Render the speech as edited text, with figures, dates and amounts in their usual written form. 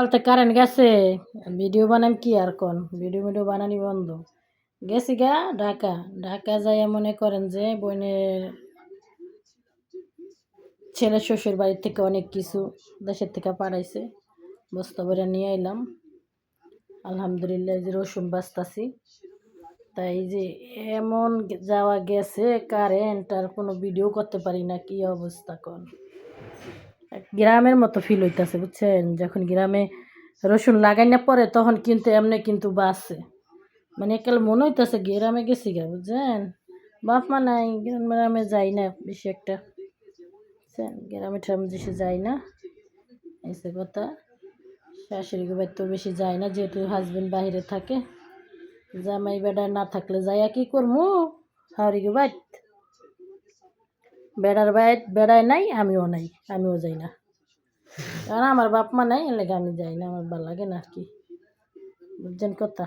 কালতে কারেন্ট গেছে ভিডিও বানাম কি আর কোন ভিডিও বানানি বন্ধ গেছি গা ঢাকা ঢাকা যাইয়া মনে করেন যে বোনের ছেলে শ্বশুর বাড়ির থেকে অনেক কিছু দেশের থেকে পাঠাইছে বস্তা ভরে নিয়ে এলাম আলহামদুলিল্লাহ যে রসুন বাঁচতাছি তাই যে এমন যাওয়া গেছে কারেন্ট আর কোনো ভিডিও করতে পারি না কি অবস্থা কোন গ্রামের মতো ফিল হইতাছে বুঝছেন যখন গ্রামে রসুন লাগাই না পরে তখন কিন্তু এমনি কিন্তু বাসে মানে একাল মনে হইতেছে গ্রামে গেছি গা বুঝছেন বাপ মা নাই গ্রামে যাই না বেশি একটা বুঝছেন গ্রামে ট্রামে বেশি যাই না এসে কথা শাশুড়ি বাড়ি তো বেশি যায় না যেহেতু হাজবেন্ড বাইরে থাকে জামাই বেড়া না থাকলে যাইয়া কি করবো হাওড়ি বাইত বেড়ার বাইত বেড়ায় নাই আমিও যাই না কারণ আমার বাপ মা নাই এলাকা আমি যাই না আমার ভালো লাগে না আর কি বুঝছেন কথা